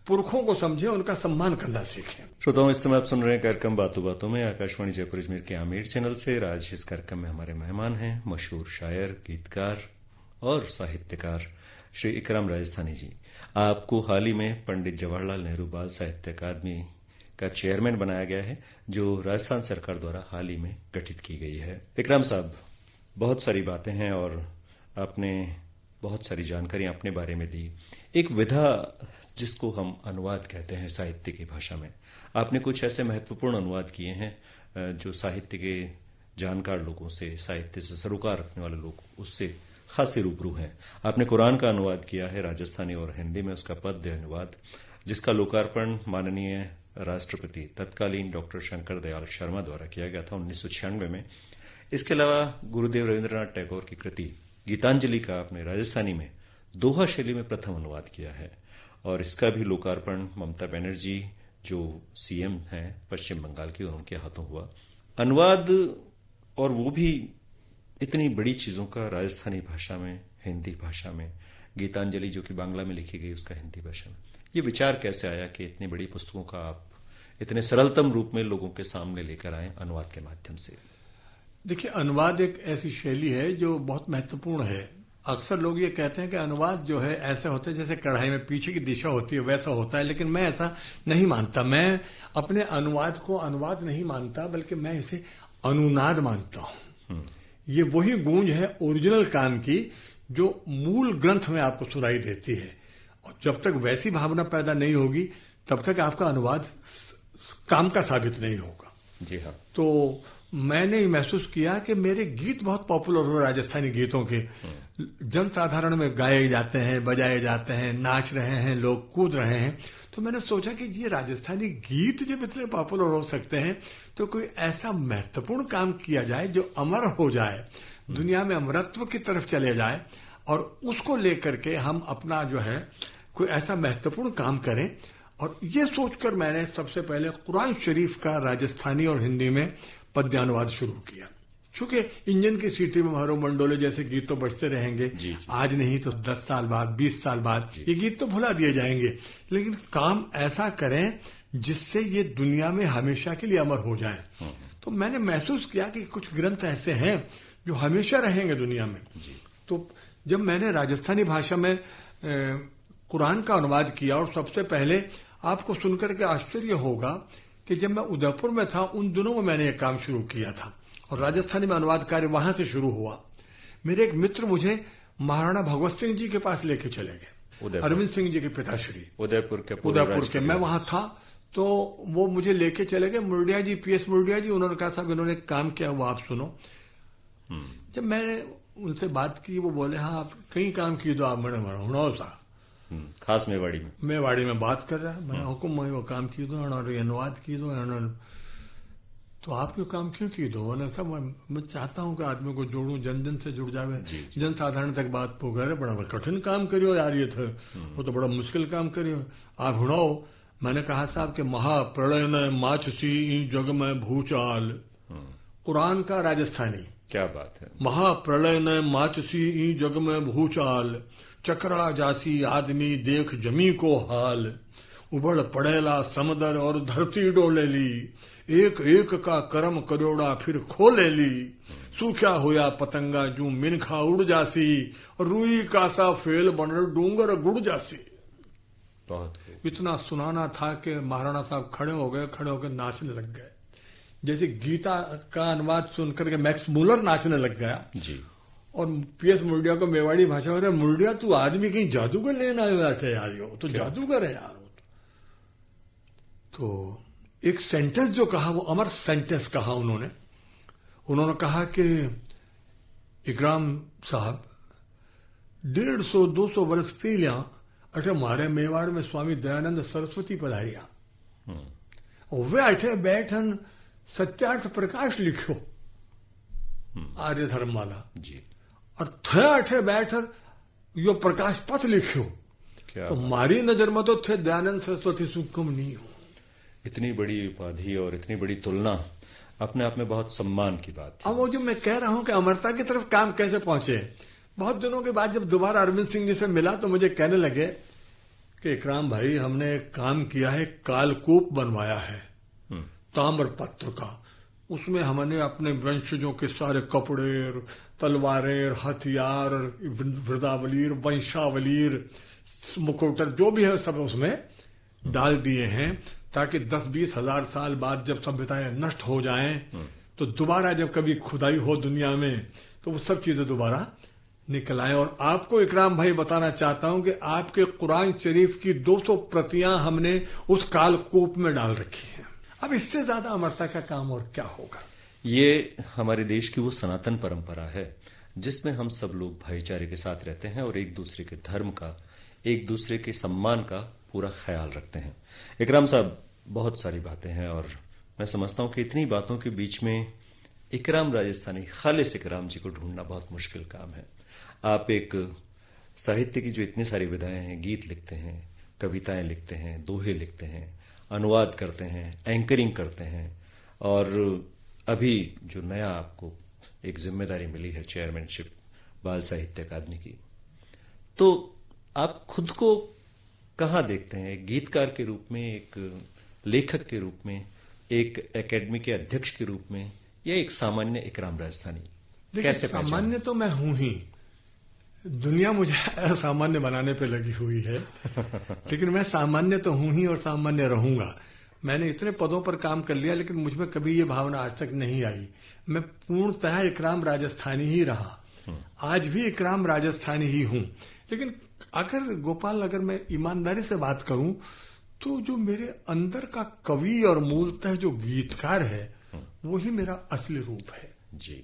पुरखों को समझें, उनका सम्मान करना सीखें। श्रोताओं, इस समय आप सुन रहे हैं कार्यक्रम बातों बातों में आकाशवाणी जयपुर अजमेर के आमिर चैनल से। आज इस कार्यक्रम में हमारे मेहमान हैं मशहूर शायर, गीतकार और साहित्यकार श्री इकराम राजस्थानी जी। आपको हाल ही में पंडित जवाहरलाल नेहरू बाल साहित्य अकादमी का चेयरमैन बनाया गया है, जो राजस्थान सरकार द्वारा हाल ही में गठित की गई है। इकराम साहब, बहुत सारी बातें हैं और आपने बहुत सारी जानकारी अपने बारे में दी। एक विधा जिसको हम अनुवाद कहते हैं साहित्य की भाषा में, आपने कुछ ऐसे महत्वपूर्ण अनुवाद किए हैं जो साहित्य के जानकार लोगों से, साहित्य से सरोकार रखने वाले लोग उससे खासे रूबरू हैं। आपने कुरान का अनुवाद किया है राजस्थानी और हिंदी में, उसका पद्य अनुवाद, जिसका लोकार्पण माननीय राष्ट्रपति तत्कालीन डॉक्टर शंकर दयाल शर्मा द्वारा किया गया था 1996 में। इसके अलावा गुरुदेव रविंद्रनाथ टैगोर की कृति गीतांजलि का आपने राजस्थानी में दोहा शैली में प्रथम अनुवाद किया है और इसका भी लोकार्पण ममता बनर्जी जो सीएम हैं पश्चिम बंगाल की, उनके हाथों हुआ। अनुवाद और वो भी इतनी बड़ी चीजों का राजस्थानी भाषा में, हिंदी भाषा में, गीतांजलि जो कि बांग्ला में लिखी गई उसका हिंदी भाषा में, ये विचार कैसे आया कि इतनी बड़ी पुस्तकों का आप इतने सरलतम रूप में लोगों के सामने लेकर आए अनुवाद के माध्यम से? देखिए, अनुवाद एक ऐसी शैली है जो बहुत महत्वपूर्ण है। अक्सर लोग ये कहते हैं कि अनुवाद जो है ऐसे होता है जैसे कढ़ाई में पीछे की दिशा होती है, वैसा होता है, लेकिन मैं ऐसा नहीं मानता। मैं अपने अनुवाद को अनुवाद नहीं मानता, बल्कि मैं इसे अनुनाद मानता हूं। ये वही गूंज है ओरिजिनल कान की जो मूल ग्रंथ में आपको सुनाई देती है, और जब तक वैसी भावना पैदा नहीं होगी तब तक आपका अनुवाद काम का साबित नहीं होगा। जी हाँ। तो मैंने महसूस किया कि मेरे गीत बहुत पॉपुलर हो, राजस्थानी गीतों के जन साधारण में गाए जाते हैं, बजाए जाते हैं, नाच रहे हैं, लोग कूद रहे हैं। तो मैंने सोचा कि ये राजस्थानी गीत जब इतने पॉपुलर हो सकते हैं तो कोई ऐसा महत्वपूर्ण काम किया जाए जो अमर हो जाए, दुनिया में अमरत्व की तरफ चले जाए और उसको लेकर के हम अपना जो है कोई ऐसा महत्वपूर्ण काम करें। और ये सोचकर मैंने सबसे पहले कुरान शरीफ का राजस्थानी और हिंदी में पद्यानुवाद शुरू किया। क्योंकि इंजन की सीटी में मारो मंडोले जैसे गीत तो बजते रहेंगे, आज नहीं तो 10 साल बाद, 20 साल बाद ये गीत तो भुला दिए जाएंगे, लेकिन काम ऐसा करें जिससे ये दुनिया में हमेशा के लिए अमर हो जाए। तो मैंने महसूस किया कि कुछ ग्रंथ ऐसे हैं जो हमेशा रहेंगे दुनिया में। तो जब मैंने राजस्थानी भाषा में कुरान का अनुवाद किया, और सबसे पहले आपको सुनकर के आश्चर्य होगा कि जब मैं उदयपुर में था उन दिनों में मैंने एक काम शुरू किया था और राजस्थानी में अनुवाद कार्य वहां से शुरू हुआ। मेरे एक मित्र मुझे महाराणा भगवत सिंह जी के पास लेके चले गए, अरविंद सिंह जी के पिताश्री, उदयपुर के। मैं वहां था तो वो मुझे लेके चले गए। मुर्डिया जी, PS मुर्डिया जी, उन्होंने कहा साहब इन्होंने काम किया वो आप सुनो। जब मैंने उनसे बात की वो बोले हाँ आप कहीं काम किए तो आप मैंने हुआ सा खास मेवाड़ी में बात कर रहा है। मैंने हुक्म वो काम की दो और अनुवाद की दो। तो आप क्यों काम क्यों की दो? सब मैं चाहता हूँ कि आदमी को जोड़ूं, जन जन से जुड़ जावे, जन साधारण तक बात पहुंचे। बड़ा कठिन काम करियो यार, ये था वो तो बड़ा मुश्किल काम करियो, आप हुड़ाओ। मैंने कहा साहब कि महाप्रलय न माचसी जग में भूचाल, कुरान का राजस्थानी। क्या बात है। महाप्रलय न माचसी जग में भूचाल, चकरा जासी आदमी देख जमी को हाल, उबड़ पड़ेला समदर और धरती डोलेली, एक एक का कर्म करोड़ा फिर खोले ली, सूख्या होया पतंगा जू मिनखा उड़ जासी, और रुई कासा फेल बनर डूंगर गुड़ जासी। बहुत इतना सुनाना था कि महाराणा साहब खड़े होकर नाचने लग गए। जैसे गीता का अनुवाद सुनकर के मैक्स मूलर नाचने लग गया जी। और PS मुर्डिया को मेवाड़ी भाषा में, मुर्डिया तू आदमी कहीं जादूगर लेना आया यार, यो तो जादूगर है यार। तो एक सेंटेंस जो कहा वो अमर सेंटेंस कहा उन्होंने कहा कि इकराम साहब 150-200 वर्ष पहले अठे मारे मेवाड़ में स्वामी दयानंद सरस्वती पधारिया और वे अठे बैठन सत्यार्थ प्रकाश लिखो आर्य धर्ममाला जी, और थे अठे बैठर यो प्रकाश पथ लिखो। तो मारी नजर में तो थे दयानंद सरस्वती सुकम नहीं हो। इतनी बड़ी उपाधि और इतनी बड़ी तुलना अपने आप में बहुत सम्मान की बात है। अब वो जो मैं कह रहा हूं कि अमरता की तरफ काम कैसे पहुंचे, बहुत दिनों के बाद जब दोबारा अरविंद सिंह जी से मिला तो मुझे कहने लगे कि इकराम भाई हमने एक काम किया है, कालकूप बनवाया है ताम्र पत्र का, उसमें हमने अपने वंशजों के सारे कपड़े, तलवारें, हथियार, वृदावलीर, वंशावलीर, मुखौटर जो भी है सब उसमें डाल दिए हैं, ताकि 10-20 हजार साल बाद जब सभ्यताएं नष्ट हो जाएं तो दोबारा जब कभी खुदाई हो दुनिया में तो वो सब चीजें दोबारा निकल आए। और आपको इकराम भाई बताना चाहता हूं कि आपके कुरान शरीफ की 200 प्रतियां हमने उस कालकूप में डाल रखी हैं। अब इससे ज्यादा अमरता का काम और क्या होगा। ये हमारे देश की वो सनातन परंपरा है जिसमें हम सब लोग भाईचारे के साथ रहते हैं और एक दूसरे के धर्म का, एक दूसरे के सम्मान का पूरा ख्याल रखते हैं। इकराम साहब, बहुत सारी बातें हैं और मैं समझता हूं कि इतनी बातों के बीच में इकराम राजस्थानी, खालिस इकराम जी को ढूंढना बहुत मुश्किल काम है। आप एक साहित्य की जो इतनी सारी विधाएं हैं, गीत लिखते हैं, कविताएं लिखते हैं, दोहे लिखते हैं, अनुवाद करते हैं, एंकरिंग करते हैं, और अभी जो नया आपको एक जिम्मेदारी मिली है चेयरमैनशिप बाल साहित्य अकादमी की, तो आप खुद को कहाँ देखते हैं? एक गीतकार के रूप में, एक लेखक के रूप में, एक एकेडमी के अध्यक्ष के रूप में, या एक सामान्य इकराम राजस्थानी? कैसे सामान्य तो मैं हूं ही, दुनिया मुझे असामान्य बनाने पे लगी हुई है लेकिन मैं सामान्य तो हूं ही और सामान्य रहूंगा। मैंने इतने पदों पर काम कर लिया लेकिन मुझ में कभी ये भावना आज तक नहीं आई। मैं पूर्णतः इकराम राजस्थानी ही रहा, आज भी इकराम राजस्थानी ही हूं। लेकिन अगर मैं ईमानदारी से बात करूं तो जो मेरे अंदर का कवि और मूलतः जो गीतकार है वही मेरा असली रूप है जी।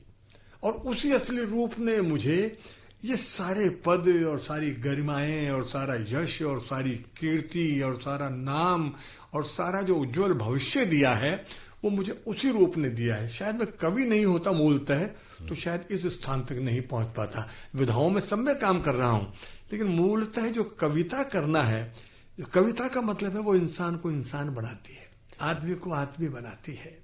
और उसी असली रूप ने मुझे ये सारे पद और सारी गरिमाएं और सारा यश और सारी कीर्ति और सारा नाम और सारा जो उज्जवल भविष्य दिया है वो मुझे उसी रूप ने दिया है। शायद मैं कवि नहीं होता मूलतः तो शायद इस स्थान तक नहीं पहुंच पाता। विधाओं में सब में काम कर रहा हूं, लेकिन मूलतः जो कविता करना है, कविता का मतलब है वो इंसान को इंसान बनाती है, आदमी को आदमी बनाती है,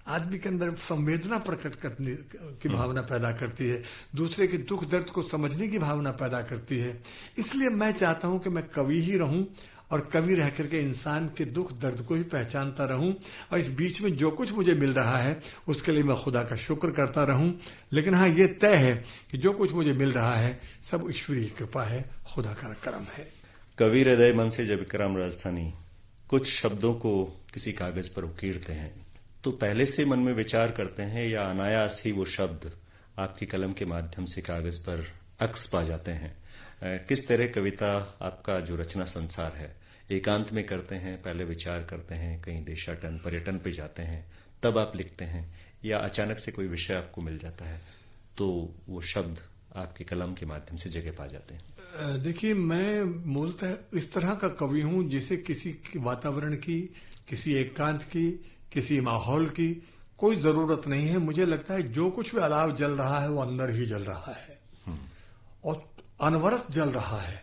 आदमी के अंदर संवेदना प्रकट करने की भावना पैदा करती है, दूसरे के दुख दर्द को समझने की भावना पैदा करती है। इसलिए मैं चाहता हूं कि मैं कवि ही रहूं और कवि रह करके इंसान के दुख दर्द को ही पहचानता रहूं, और इस बीच में जो कुछ मुझे मिल रहा है उसके लिए मैं खुदा का शुक्र करता रहूं। लेकिन हाँ, ये तय है कि जो कुछ मुझे मिल रहा है सब ईश्वरीय कृपा है, खुदा का करम है। कवि हृदय मन से जब इकराम राजस्थानी कुछ शब्दों को किसी कागज पर उकेरते हैं तो पहले से मन में विचार करते हैं या अनायास ही वो शब्द आपकी कलम के माध्यम से कागज पर अक्स पा जाते हैं? किस तरह कविता आपका जो रचना संसार है एकांत में करते हैं, पहले विचार करते हैं, कहीं देशाटन पर्यटन पे जाते हैं, तब आप लिखते हैं, या अचानक से कोई विषय आपको मिल जाता है तो वो शब्द आपकी कलम के माध्यम से जगह पा जाते हैं? देखिए, मैं मूलतः इस तरह का कवि हूं जिसे किसी वातावरण की, किसी एकांत की, किसी माहौल की कोई जरूरत नहीं है। मुझे लगता है जो कुछ भी अलाव जल रहा है वो अंदर ही जल रहा है और अनवरत जल रहा है।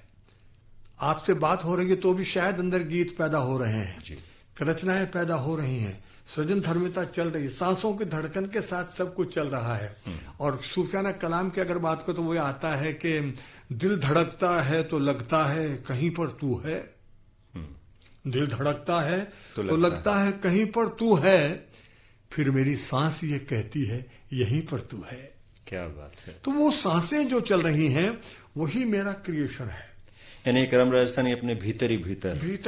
आपसे बात हो रही है तो भी शायद अंदर गीत पैदा हो रहे हैं, रचनाएं पैदा हो रही हैं, सृजन धर्मिता चल रही है, सांसों की धड़कन के साथ सब कुछ चल रहा है। और सूफियाना कलाम की अगर बात करो तो वो आता है कि दिल धड़कता है तो लगता है कहीं पर तू है, दिल धड़कता है तो लगता है कहीं पर तू है, फिर मेरी सांस ये कहती है यहीं पर तू है। क्या बात है। तो वो सांसें जो चल रही हैं वही मेरा क्रिएशन है। यानी इकराम राजस्थानी अपने भीतर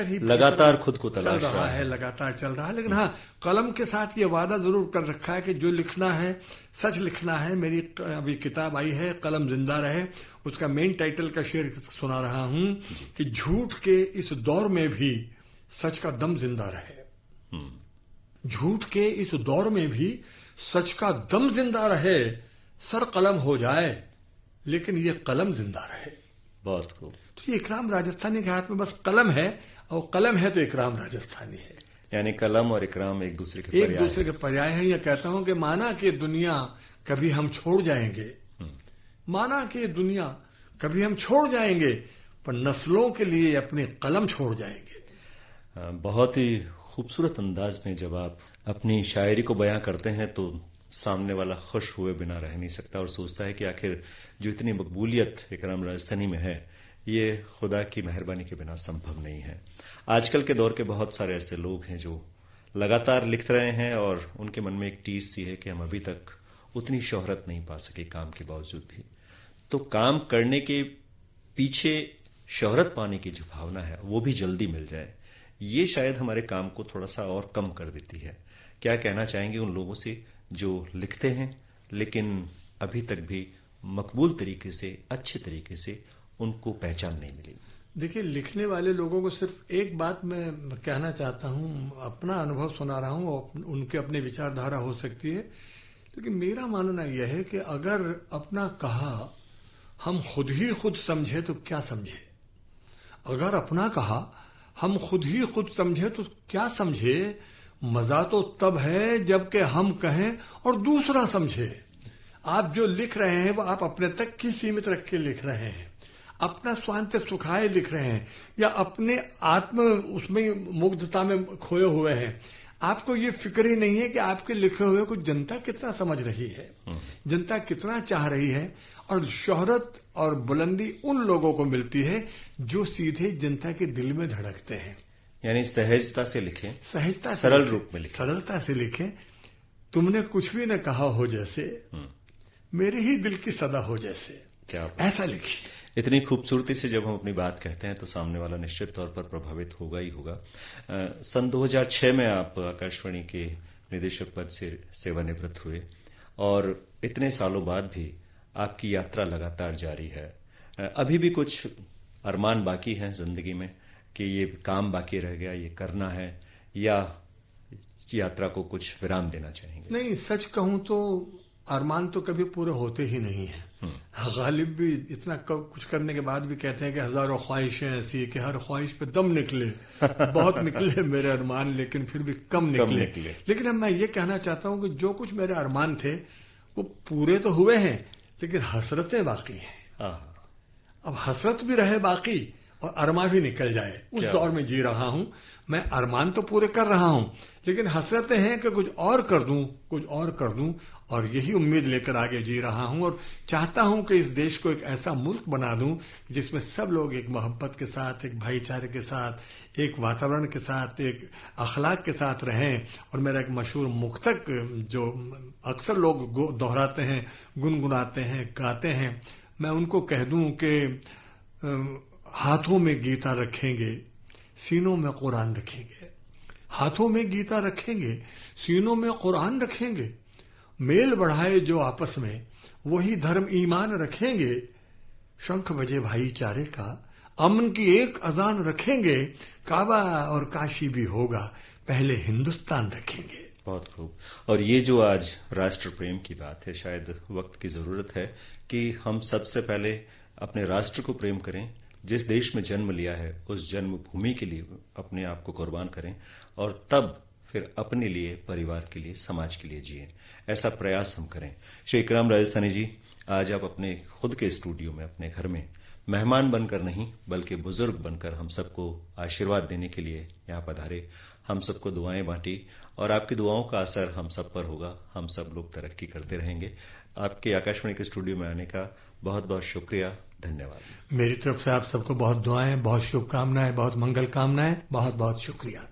ही लगातार खुद को तलाश रहा है, लगातार चल रहा है। लेकिन हाँ, कलम के साथ ये वादा जरूर कर रखा है कि जो लिखना है सच लिखना है। मेरी अभी किताब आई है कलम जिंदा रहे, उसका मेन टाइटल का शेर सुना रहा हूं कि झूठ के इस दौर में भी सच का दम जिंदा रहे, झूठ के इस दौर में भी सच का दम जिंदा रहे, सर कलम हो जाए लेकिन ये कलम जिंदा रहे। बहुत खूब। तो ये इकराम राजस्थानी के हाथ में बस कलम है, और कलम है तो इकराम राजस्थानी है। यानी कलम और इकराम एक दूसरे के पर्याय है। ये कहता हूं कि माना कि दुनिया कभी हम छोड़ जाएंगे, माना कि दुनिया कभी हम छोड़ जाएंगे, पर नस्लों के लिए अपने कलम छोड़ जाएंगे। बहुत ही खूबसूरत अंदाज में जब आप अपनी शायरी को बयां करते हैं तो सामने वाला खुश हुए बिना रह नहीं सकता और सोचता है कि आखिर जो इतनी मकबूलियत इकराम राजस्थानी में है ये खुदा की मेहरबानी के बिना संभव नहीं है। आजकल के दौर के बहुत सारे ऐसे लोग हैं जो लगातार लिख रहे हैं और उनके मन में एक टीस सी है कि हम अभी तक उतनी शोहरत नहीं पा सके काम के बावजूद भी। तो काम करने के पीछे शोहरत पाने की जो भावना है वो भी जल्दी मिल जाए, ये शायद हमारे काम को थोड़ा सा और कम कर देती है। क्या कहना चाहेंगे उन लोगों से जो लिखते हैं लेकिन अभी तक भी मकबूल तरीके से, अच्छे तरीके से उनको पहचान नहीं मिली? देखिए, लिखने वाले लोगों को सिर्फ एक बात मैं कहना चाहता हूं, अपना अनुभव सुना रहा हूं, उनके अपने विचारधारा हो सकती है, लेकिन मेरा मानना यह है कि अगर अपना कहा हम खुद ही खुद समझे तो क्या समझे, अगर अपना कहा हम खुद ही खुद समझे तो क्या समझे। मजा तो तब है जबकि हम कहें और दूसरा समझे। आप जो लिख रहे हैं वो आप अपने तक ही सीमित रख के लिख रहे हैं, अपना स्वांत सुखाए लिख रहे हैं, या अपने आत्म उसमें मुग्धता में खोए हुए हैं। आपको ये फिक्र ही नहीं है कि आपके लिखे हुए को जनता कितना समझ रही है, जनता कितना चाह रही है। और शोहरत और बुलंदी उन लोगों को मिलती है जो सीधे जनता के दिल में धड़कते हैं। यानी सहजता से लिखें, सहजता से सरल रूप में लिखें, सरलता से लिखें। तुमने कुछ भी न कहा हो जैसे, मेरे ही दिल की सदा हो जैसे, क्या ऐसा लिखिए। इतनी खूबसूरती से जब हम अपनी बात कहते हैं तो सामने वाला निश्चित तौर पर प्रभावित होगा ही होगा। सन 2006 में आप आकाशवाणी के निदेशक पद से सेवानिवृत्त हुए और इतने सालों बाद भी आपकी यात्रा लगातार जारी है। अभी भी कुछ अरमान बाकी हैं जिंदगी में कि ये काम बाकी रह गया, ये करना है, या यात्रा को कुछ विराम देना चाहेंगे? नहीं, सच कहूं तो अरमान तो कभी पूरे होते ही नहीं है। गालिब भी इतना कुछ करने के बाद भी कहते हैं कि हजारों ख्वाहिशें ऐसी कि हर ख्वाहिश पे दम निकले। बहुत निकले मेरे अरमान, लेकिन फिर भी कम निकले। लेकिन अब मैं ये कहना चाहता हूं कि जो कुछ मेरे अरमान थे वो पूरे तो हुए हैं लेकिन हसरतें बाकी हैं। हाँ, अब हसरत भी रहे बाकी और अरमान भी निकल जाए, उस दौर में जी रहा हूं मैं। अरमान तो पूरे कर रहा हूं लेकिन हसरतें हैं कि कुछ और कर दूं, कुछ और कर दूं, और यही उम्मीद लेकर आगे जी रहा हूं। और चाहता हूं कि इस देश को एक ऐसा मुल्क बना दूं जिसमें सब लोग एक मोहब्बत के साथ, एक भाईचारे के साथ, एक वातावरण के साथ, एक अखलाक के साथ रहें। और मेरा एक मशहूर मुक्तक जो अक्सर लोग दोहराते हैं, गुनगुनाते हैं, गाते हैं, मैं उनको कह दूं कि हाथों में गीता रखेंगे, सीनों में कुरान रखेंगे। हाथों में गीता रखेंगे, सीनों में कुरान रखेंगे। मेल बढ़ाए जो आपस में, वही धर्म ईमान रखेंगे। शंख बजे भाईचारे का, अमन की एक अजान रखेंगे। काबा और काशी भी होगा, पहले हिंदुस्तान रखेंगे। बहुत खूब। और ये जो आज राष्ट्र प्रेम की बात है, शायद वक्त की जरूरत है कि हम सबसे पहले अपने राष्ट्र को प्रेम करें। जिस देश में जन्म लिया है उस जन्मभूमि के लिए अपने आप को कुर्बान करें और तब फिर अपने लिए, परिवार के लिए, समाज के लिए जिएं। ऐसा प्रयास हम करें। श्री इकराम राजस्थानी जी, आज आप अपने खुद के स्टूडियो में, अपने घर में मेहमान बनकर नहीं बल्कि बुजुर्ग बनकर हम सबको आशीर्वाद देने के लिए यहाँ पधारे, हम सबको दुआएं बांटी और आपकी दुआओं का असर हम सब पर होगा। हम सब लोग तरक्की करते रहेंगे। आपके आकाशवाणी के स्टूडियो में आने का बहुत बहुत शुक्रिया, धन्यवाद। मेरी तरफ से आप सबको बहुत दुआएं, बहुत शुभकामनाएं, बहुत मंगल कामनाएं, बहुत बहुत शुक्रिया।